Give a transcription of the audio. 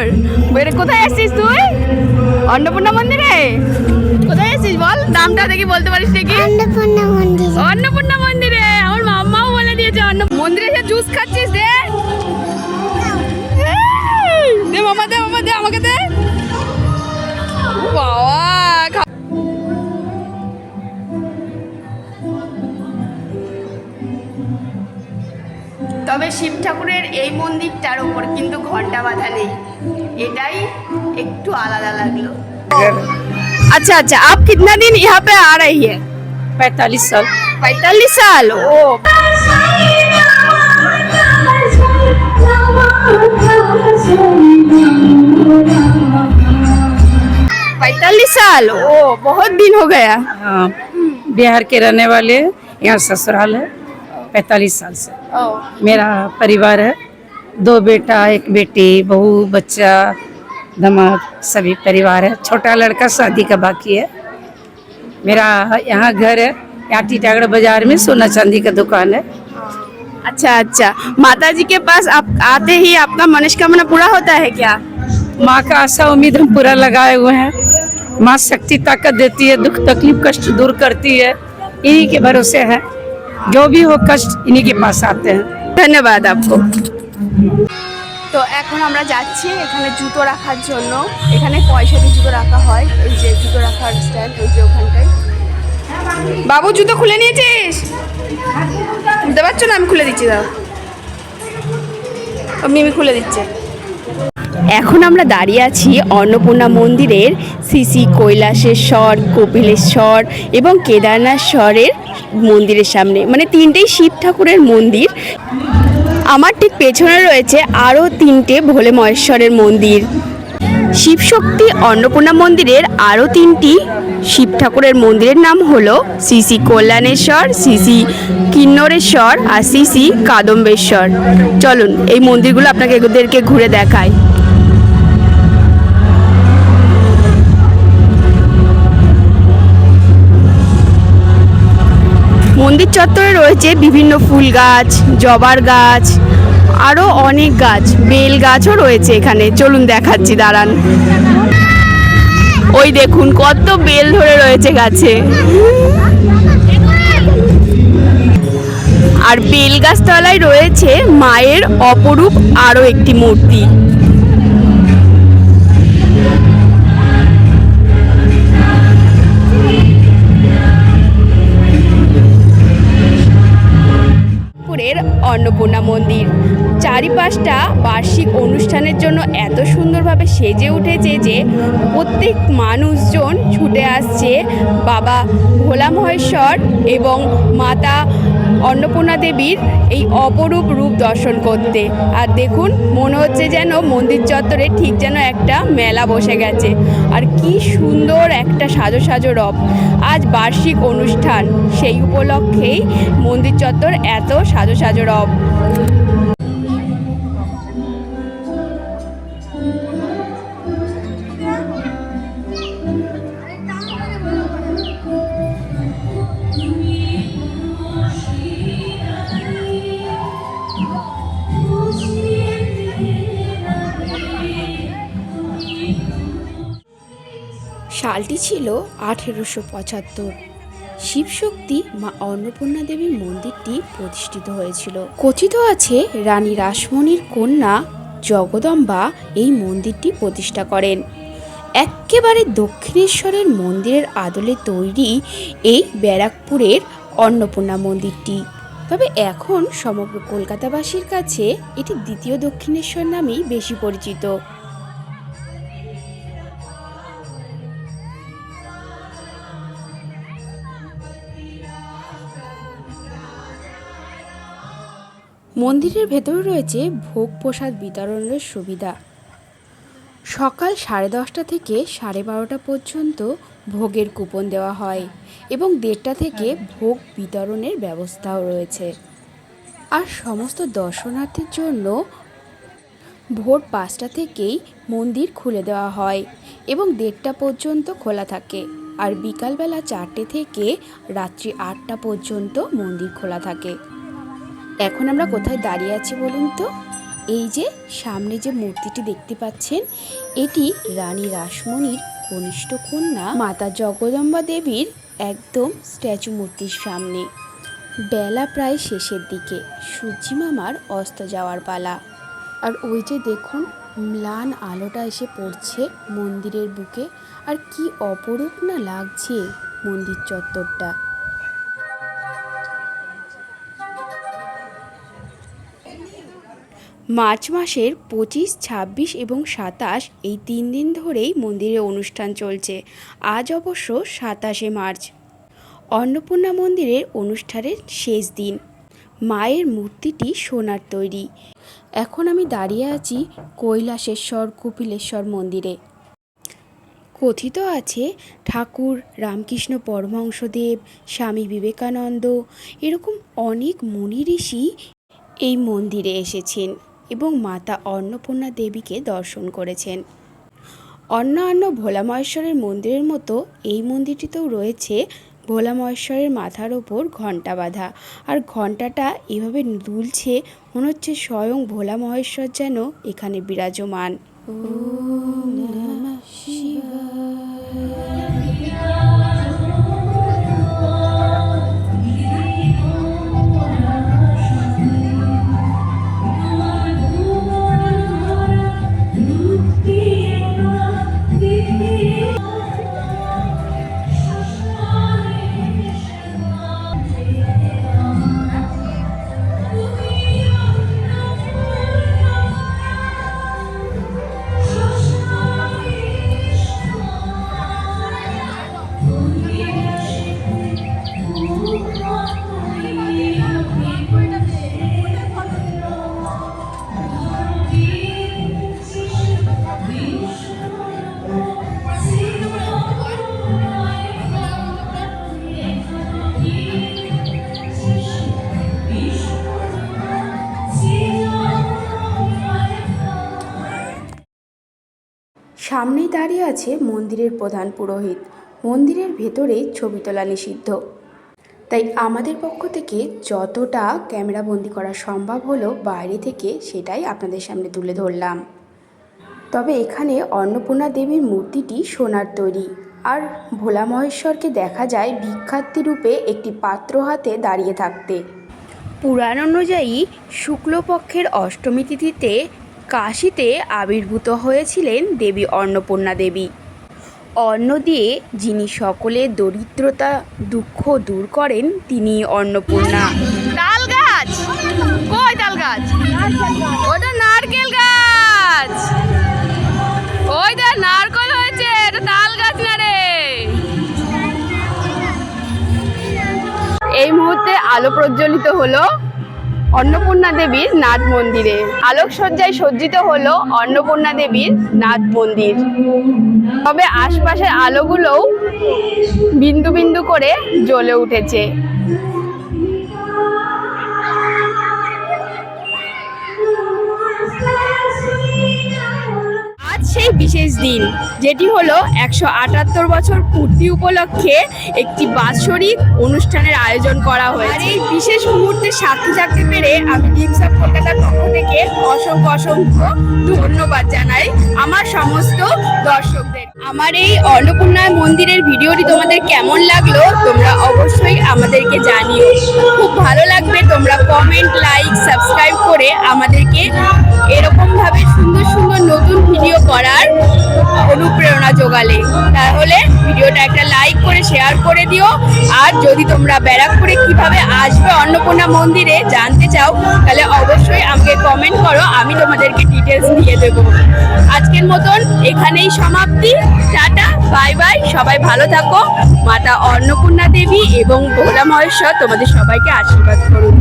তোর? কোথায় এসেছিস তুই? অন্নপূর্ণা মন্দিরে কোথায় এসেছিস বল, নামটা দেখি বলতে পারিস নাকি? অন্নপূর্ণা মন্দির। অন্নপূর্ণা মন্দিরে। আমার মাম্মাও বলে দিয়েছে মন্দিরে এসে জুস খাচ্ছিস। দে দে মামা, দে মামা, দে আমাকে দে। বাবা, তবে শিব ঠাকুরের এই মন্দিরটার ওপর কিন্তু ঘন্টা বাঁধা নেই, এটাই একটু আলাদা লাগলো। अच्छा अच्छा, आप कितना दिन यहाँ पे आ रही है? 45 साल। 45 साल। ओ 45 साल, ओ बहुत दिन हो गया। हाँ, बिहार के रहने वाले, यहाँ ससुराल है। 45 साल से मेरा परिवार है, 2 बेटा 1 बेटी, बहू बच्चा दामाद सभी परिवार है। छोटा लड़का शादी का बाकी है। मेरा यहाँ घर है, यहाँ टीटागढ़ बाजार में सोना चांदी का दुकान है। अच्छा अच्छा, माता जी के पास आप आते ही आपका मनोकामना पूरा होता है क्या? माँ का आशा उम्मीद हम पूरा लगाए हुए हैं। माँ शक्ति ताकत देती है, दुख तकलीफ कष्ट दूर करती है, इन्हीं के भरोसे है। जो भी हो कष्ट इन्हीं के पास आते हैं। ধন্যবাদ আপু। তো এখন আমরা যাচ্ছি এখানে জুতো রাখার জন্য। এখানে পয়সা দিয়ে জুতো রাখা হয়, এই যে জুতো রাখার স্ট্যান্ড, এই যে ওখানটায়। বাবু জুতো খুলে নিয়েছিস? বুঝতে পারছো না? আমি খুলে দিচ্ছি, দাও। মিমি খুলে দিচ্ছে। এখন আমরা দাঁড়িয়ে আছি অন্নপূর্ণা মন্দিরের শ্রী কৈলাসেশ্বর, কপিলেশ্বর এবং কেদারনাথেশ্বরের মন্দিরের সামনে, মানে 3টেই শিব ঠাকুরের মন্দির। আমার ঠিক পেছনে রয়েছে আরও 3টে ভোলে মহেশ্বরের মন্দির। শিবশক্তি অন্নপূর্ণা মন্দিরের আরও 3টি শিব ঠাকুরের মন্দিরের নাম হলো শ্রী শ্রী কল্যাণেশ্বর, শ্রী শ্রী কিন্নরেশ্বর আর শ্রী শ্রী কাদম্বেশ্বর। চলুন এই মন্দিরগুলো আপনাকে এদেরকে ঘুরে দেখায়। মন্দির চত্বরে রয়েছে বিভিন্ন ফুল গাছ, জবার গাছ, আরও অনেক গাছ, বেল গাছও রয়েছে এখানে। চলুন দেখাচ্ছি, দাঁড়ান। ওই দেখুন কত বেল ধরে রয়েছে গাছে। আর বেল গাছতলায় রয়েছে মায়ের অপরূপ আরও একটি মূর্তি। অন্নপূর্ণা মন্দির চারিপাশটা বার্ষিক অনুষ্ঠানের জন্য এত সুন্দরভাবে সেজে উঠেছে যে প্রত্যেক মানুষজন ছুটে আসছে বাবা ভোলা মহেশ্বর এবং মাতা অন্নপূর্ণা দেবীর এই অপরূপ রূপ দর্শন করতে। আর দেখুন, মনে হচ্ছে যেন মন্দির চত্বরে ঠিক যেন একটা মেলা বসে গেছে। আর কি সুন্দর একটা সাজো সাজো রব। আজ বার্ষিক অনুষ্ঠান, সেই উপলক্ষেই মন্দির চত্বর এত সাজো সাজো রব। সালটি ছিল 1875। শিবশক্তি মা অন্নপূর্ণা দেবীর মন্দিরটি প্রতিষ্ঠিত হয়েছিল। কথিত আছে রানী রাসমণির কন্যা জগদম্বা এই মন্দিরটি প্রতিষ্ঠা করেন। একেবারে দক্ষিণেশ্বরের মন্দিরের আদলে তৈরি এই ব্যারাকপুরের অন্নপূর্ণা মন্দিরটি। তবে এখন সমগ্র কলকাতাবাসীর কাছে এটি দ্বিতীয় দক্ষিণেশ্বর নামেই বেশি পরিচিত। মন্দিরের ভেতরে রয়েছে ভোগ প্রসাদ বিতরণের সুবিধা। সকাল 10:30 থেকে 12:30 পর্যন্ত ভোগের কুপন দেওয়া হয় এবং 1:30 থেকে ভোগ বিতরণের ব্যবস্থাও রয়েছে। আর সমস্ত দর্শনার্থীর জন্য ভোর 5টা থেকেই মন্দির খুলে দেওয়া হয় এবং 1:30 পর্যন্ত খোলা থাকে। আর বিকালবেলা 4টে থেকে রাত্রি 8টা পর্যন্ত মন্দির খোলা থাকে। এখন আমরা কোথায় দাঁড়িয়ে আছি বলুন তো? এই যে সামনে যে মূর্তিটি দেখতে পাচ্ছেন, এটি রানী রাসমণির কনিষ্ঠ কন্যা মাতা জগদম্বা দেবীর একদম স্ট্যাচু মূর্তির সামনে। বেলা প্রায় শেষের দিকে, সূর্যি মামার অস্ত যাওয়ার পালা। আর ওই যে দেখুন ম্লান আলোটা এসে পড়ছে মন্দিরের বুকে, আর কি অপরূপ না লাগছে মন্দির চত্বরটা। মার্চ মাসের 25, 26 এবং 27 এই 3 দিন ধরেই মন্দিরে অনুষ্ঠান চলছে। আজ অবশ্য 27শে মার্চ, অন্নপূর্ণা মন্দিরের অনুষ্ঠানের শেষ দিন। মায়ের মূর্তিটি সোনার তৈরি। এখন আমি দাঁড়িয়ে আছি কৈলাসেশ্বর কপিলেশ্বর মন্দিরে। কথিত আছে ঠাকুর রামকৃষ্ণ পরমহংসদেব, স্বামী বিবেকানন্দ এরকম অনেক মুনি ঋষি এই মন্দিরে এসেছেন এবং মাতা অন্নপূর্ণা দেবীকে দর্শন করেছেন। অন্যান্য ভোলা মহেশ্বরের মন্দিরের মতো এই মন্দিরটিতেও রয়েছে ভোলা মহেশ্বরের মাথার ওপর ঘণ্টা বাঁধা, আর ঘণ্টাটা এভাবে দুলছে, মনে হচ্ছে স্বয়ং ভোলা মহেশ্বর যেন এখানে বিরাজমান। ওম নমঃ শিবায়। সামনেই দাঁড়িয়ে আছে মন্দিরের প্রধান পুরোহিত। মন্দিরের ভেতরে ছবি তোলা নিষিদ্ধ, তাই আমাদের পক্ষ থেকে যতটা ক্যামেরাবন্দি করা সম্ভব হলো বাইরে থেকে সেটাই আপনাদের সামনে তুলে ধরলাম। তবে এখানে অন্নপূর্ণা দেবীর মূর্তিটি সোনার তৈরি, আর ভোলা মহেশ্বরকে দেখা যায় ভিক্ষার্থী রূপে একটি পাত্র হাতে দাঁড়িয়ে থাকতে। পুরাণ অনুযায়ী শুক্লপক্ষের অষ্টমী তিথিতে কাশীতে আবির্ভূত হয়েছিলেন দেবী অন্নপূর্ণা দেবী। অন্ন দিয়ে যিনি সকলের দরিদ্রতা দুঃখ দূর করেন তিনি অন্নপূর্ণা। তাল গাছ কই? তাল গাছ ওটা নারকেল গাছ, ওই দেখ নারকেল হয়েছে, এটা তাল গাছ না রে। এই মুহূর্তে আলো প্রজ্বলিত হলো অন্নপূর্ণা দেবীর নাট মন্দিরে। আলোকসজ্জায় সজ্জিত হলো অন্নপূর্ণা দেবীর নাট মন্দির। তবে আশপাশের আলোগুলোও বিন্দু বিন্দু করে জ্বলে উঠেছে। আজ সেই বিশেষ দিন, যেটি হলো 178 বছর পূর্তি উপলক্ষে একটি বাৎসরিক অনুষ্ঠানের আয়োজন করা হয়েছে। এই বিশেষ মুহূর্তে সাক্ষী থাকতে পেরে আমি টিমস অফ কলকাতার পক্ষ থেকে অসংখ্য ধন্যবাদ জানাই আমার সমস্ত দর্শকদের। আমার এই অন্নপূর্ণা মন্দিরের ভিডিওটি তোমাদের কেমন লাগলো তোমরা অবশ্যই আমাদেরকে জানিও। খুব ভালো লাগবে তোমরা কমেন্ট, লাইক, সাবস্ক্রাইব করে আমাদেরকে এরকমভাবে সুন্দর সুন্দর নতুন ভিডিও করার অনুপ্রেরণা যোগালে। তাহলে ভিডিওটা একটা লাইক করে শেয়ার করে দিও। আর যদি তোমরা ব্যারাকপুরে কিভাবে আসবে অন্নপূর্ণা মন্দিরে জানতে চাও তাহলে অবশ্যই আমাকে কমেন্ট করো, আমি তোমাদেরকে ডিটেলস দিয়ে দেবো। আজকের মতন এখানেই সমাপ্তি। টাটা, বাই বাই, সবাই ভালো থাকো। মাতা অন্নপূর্ণা দেবী এবং ভোলা মহেশ্বর তোমাদের সবাইকে আশীর্বাদ করুন।